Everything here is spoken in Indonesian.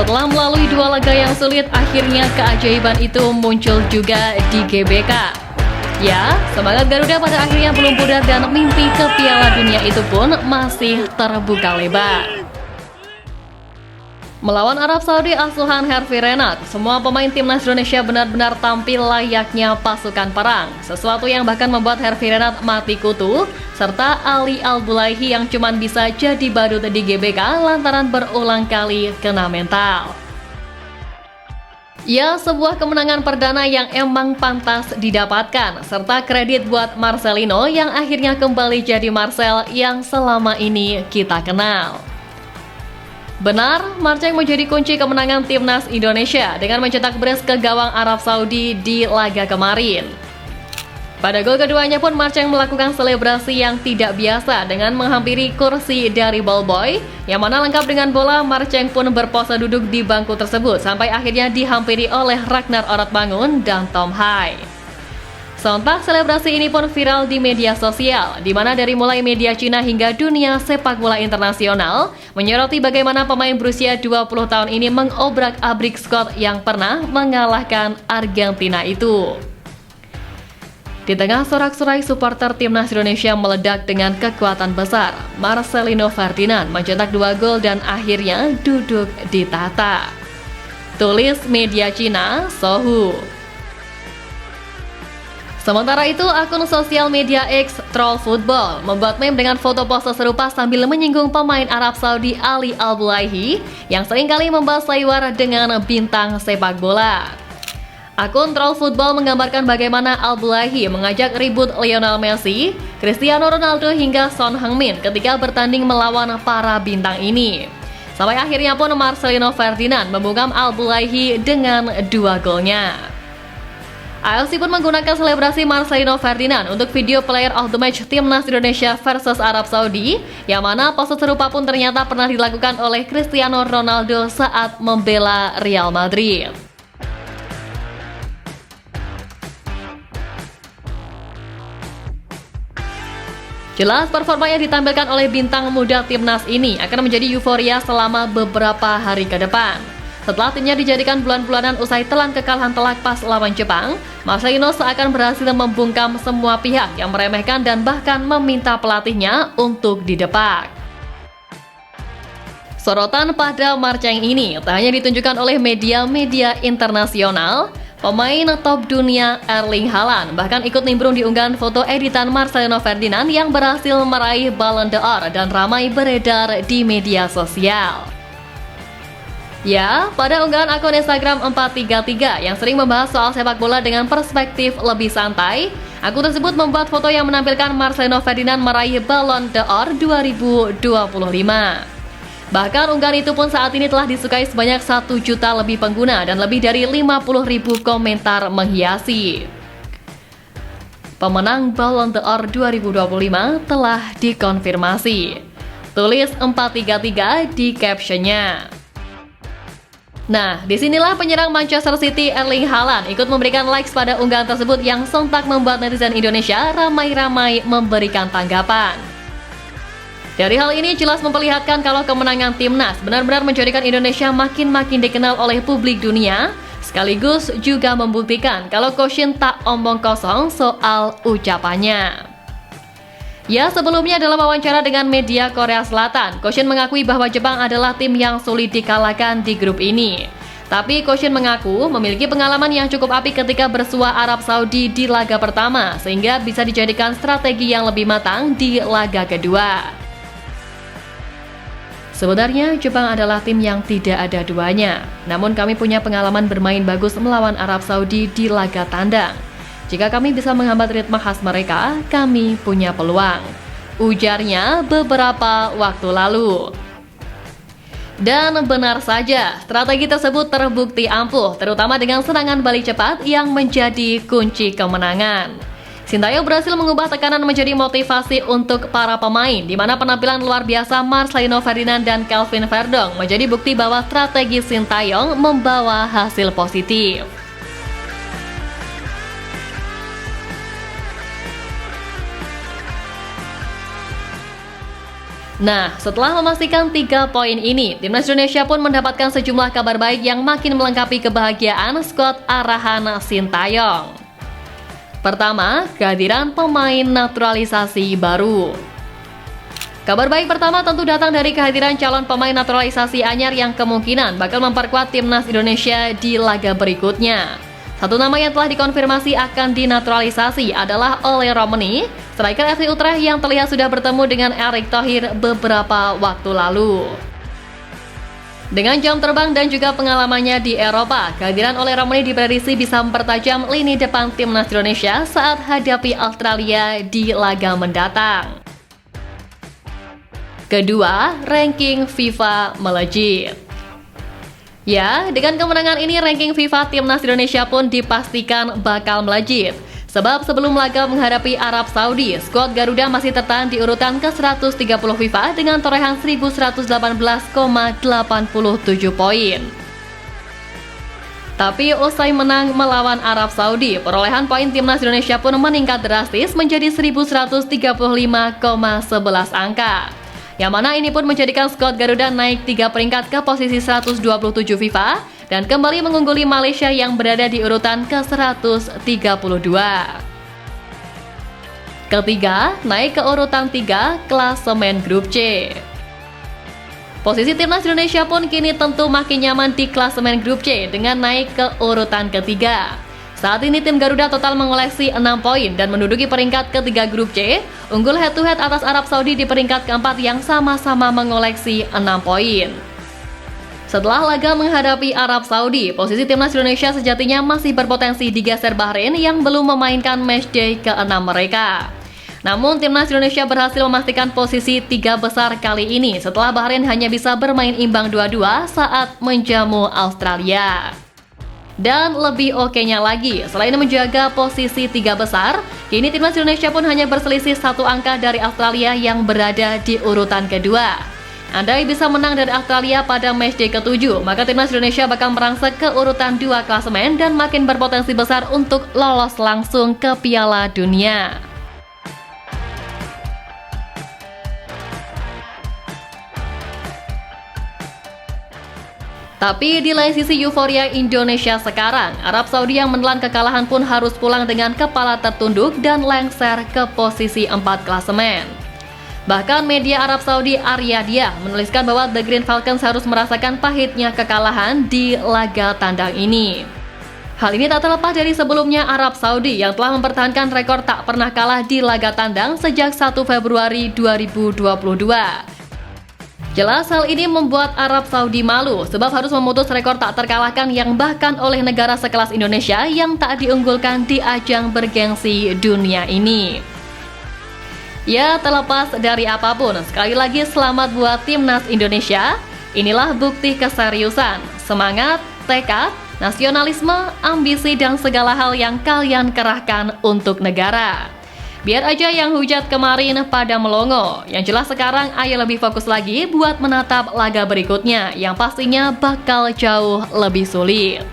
Setelah melalui dua laga yang sulit, akhirnya keajaiban itu muncul juga di GBK. Ya, semangat Garuda pada akhirnya belum pudar dan mimpi ke Piala Dunia itu pun masih terbuka lebar. Melawan Arab Saudi asuhan Herve Renard, semua pemain timnas Indonesia benar-benar tampil layaknya pasukan perang. Sesuatu yang bahkan membuat Herve Renard mati kutu, serta Ali Al-Bulaihi yang cuman bisa jadi badut di GBK lantaran berulang kali kena mental. Ya, sebuah kemenangan perdana yang emang pantas didapatkan, serta kredit buat Marcelino yang akhirnya kembali jadi Marcel yang selama ini kita kenal. Benar, Marceng menjadi kunci kemenangan timnas Indonesia dengan mencetak brace ke gawang Arab Saudi di laga kemarin. Pada gol keduanya pun Marceng melakukan selebrasi yang tidak biasa dengan menghampiri kursi dari ballboy, yang mana lengkap dengan bola. Marceng pun berpose duduk di bangku tersebut sampai akhirnya dihampiri oleh Ragnar Oratmangun dan Tom Hai. Sontak selebrasi ini pun viral di media sosial, di mana dari mulai media Cina hingga dunia sepak bola internasional menyoroti bagaimana pemain berusia 20 tahun ini mengobrak-abrik skor yang pernah mengalahkan Argentina itu. Di tengah sorak-sorai supporter timnas Indonesia meledak dengan kekuatan besar, Marcelino Ferdinand mencetak 2 gol dan akhirnya duduk di tahta. Tulis media Cina, Sohu. Sementara itu, akun sosial media X Troll Football membuat meme dengan foto pose serupa sambil menyinggung pemain Arab Saudi Ali Al-Bulaihi yang seringkali membahas seliwar dengan bintang sepak bola. Akun Troll Football menggambarkan bagaimana Al-Bulaihi mengajak ribut Lionel Messi, Cristiano Ronaldo hingga Son Heung-min ketika bertanding melawan para bintang ini. Sampai akhirnya pun Marcelino Ferdinand membungkam Al-Bulaihi dengan 2 golnya. AFC pun menggunakan selebrasi Marcelino Ferdinand untuk video player of the match timnas Indonesia versus Arab Saudi, yang mana pose serupa pun ternyata pernah dilakukan oleh Cristiano Ronaldo saat membela Real Madrid. Jelas performa yang ditampilkan oleh bintang muda timnas ini akan menjadi euforia selama beberapa hari ke depan. Setelah timnya dijadikan bulan-bulanan usai telan kekalahan telak pas lawan Jepang, Marcelino seakan berhasil membungkam semua pihak yang meremehkan dan bahkan meminta pelatihnya untuk didepak. Sorotan pada Marceng ini tak hanya ditunjukkan oleh media-media internasional, pemain top dunia Erling Haaland bahkan ikut nimbrung di unggahan foto editan Marcelino Ferdinand yang berhasil meraih Ballon d'Or dan ramai beredar di media sosial. Ya, pada unggahan akun Instagram 433 yang sering membahas soal sepak bola dengan perspektif lebih santai, akun tersebut membuat foto yang menampilkan Marcelino Ferdinand meraih Ballon d'Or 2025. Bahkan unggahan itu pun saat ini telah disukai sebanyak 1 juta lebih pengguna dan lebih dari 50.000 komentar menghiasi. Pemenang Ballon d'Or 2025 telah dikonfirmasi. Tulis 433 di captionnya. Nah, disinilah penyerang Manchester City Erling Haaland ikut memberikan likes pada unggahan tersebut yang sontak membuat netizen Indonesia ramai-ramai memberikan tanggapan. Dari hal ini jelas memperlihatkan kalau kemenangan timnas benar-benar menjadikan Indonesia makin dikenal oleh publik dunia, sekaligus juga membuktikan kalau Koshin tak omong kosong soal ucapannya. Ya, sebelumnya dalam wawancara dengan media Korea Selatan, Koshin mengakui bahwa Jepang adalah tim yang sulit dikalahkan di grup ini. Tapi Koshin mengaku memiliki pengalaman yang cukup apik ketika bersua Arab Saudi di laga pertama, sehingga bisa dijadikan strategi yang lebih matang di laga kedua. Sebenarnya Jepang adalah tim yang tidak ada duanya, namun kami punya pengalaman bermain bagus melawan Arab Saudi di laga tandang. Jika kami bisa menghambat ritme khas mereka, kami punya peluang, ujarnya beberapa waktu lalu. Dan benar saja, strategi tersebut terbukti ampuh, terutama dengan serangan balik cepat yang menjadi kunci kemenangan. Sintayong berhasil mengubah tekanan menjadi motivasi untuk para pemain, di mana penampilan luar biasa Marcelino Ferdinand dan Calvin Verdong menjadi bukti bahwa strategi Sintayong membawa hasil positif. Nah, setelah memastikan 3 poin ini, Timnas Indonesia pun mendapatkan sejumlah kabar baik yang makin melengkapi kebahagiaan skuad arahan Sintayong. Pertama, kehadiran pemain naturalisasi baru. Kabar baik pertama tentu datang dari kehadiran calon pemain naturalisasi anyar yang kemungkinan bakal memperkuat Timnas Indonesia di laga berikutnya. Satu nama yang telah dikonfirmasi akan dinaturalisasi adalah Ole Romani, striker FC Utrecht yang terlihat sudah bertemu dengan Erick Thohir beberapa waktu lalu. Dengan jam terbang dan juga pengalamannya di Eropa, kehadiran Ole Romani diprediksi bisa mempertajam lini depan Timnas Indonesia saat hadapi Australia di laga mendatang. Kedua, ranking FIFA melejit. Ya, dengan kemenangan ini ranking FIFA Timnas Indonesia pun dipastikan bakal melejit. Sebab sebelum laga menghadapi Arab Saudi, skuad Garuda masih tertahan di urutan ke-130 FIFA dengan torehan 1118,87 poin. Tapi usai menang melawan Arab Saudi, perolehan poin Timnas Indonesia pun meningkat drastis menjadi 1135,11 angka. Yang mana ini pun menjadikan skuad Garuda naik 3 peringkat ke posisi 127 FIFA dan kembali mengungguli Malaysia yang berada di urutan ke-132. Ketiga, naik ke urutan 3 klasemen grup C. Posisi Timnas Indonesia pun kini tentu makin nyaman di klasemen grup C dengan naik ke urutan ketiga. Saat ini tim Garuda total mengoleksi 6 poin dan menduduki peringkat ketiga grup C, unggul head-to-head atas Arab Saudi di peringkat keempat yang sama-sama mengoleksi 6 poin. Setelah laga menghadapi Arab Saudi, posisi Timnas Indonesia sejatinya masih berpotensi digeser Bahrain yang belum memainkan matchday ke-6 mereka. Namun Timnas Indonesia berhasil memastikan posisi 3 besar kali ini setelah Bahrain hanya bisa bermain imbang 2-2 saat menjamu Australia. Dan lebih oke-nya lagi, selain menjaga posisi 3 besar, kini Timnas Indonesia pun hanya berselisih 1 angka dari Australia yang berada di urutan kedua. Andai bisa menang dari Australia pada matchday ke-7, maka Timnas Indonesia bakal merangsek ke urutan 2 klasemen dan makin berpotensi besar untuk lolos langsung ke Piala Dunia. Tapi di lain sisi euforia Indonesia sekarang, Arab Saudi yang menelan kekalahan pun harus pulang dengan kepala tertunduk dan lengser ke posisi 4 klasemen. Bahkan media Arab Saudi Ar-Riyadiyah menuliskan bahwa The Green Falcons harus merasakan pahitnya kekalahan di laga tandang ini. Hal ini tak terlepas dari sebelumnya Arab Saudi yang telah mempertahankan rekor tak pernah kalah di laga tandang sejak 1 Februari 2022. Jelas hal ini membuat Arab Saudi malu sebab harus memutus rekor tak terkalahkan yang bahkan oleh negara sekelas Indonesia yang tak diunggulkan di ajang bergengsi dunia ini. Ya, terlepas dari apapun, sekali lagi selamat buat Timnas Indonesia. Inilah bukti keseriusan, semangat, tekad, nasionalisme, ambisi dan segala hal yang kalian kerahkan untuk negara. Biar aja yang hujat kemarin pada melongo. Yang jelas sekarang ayo lebih fokus lagi buat menatap laga berikutnya yang pastinya bakal jauh lebih sulit.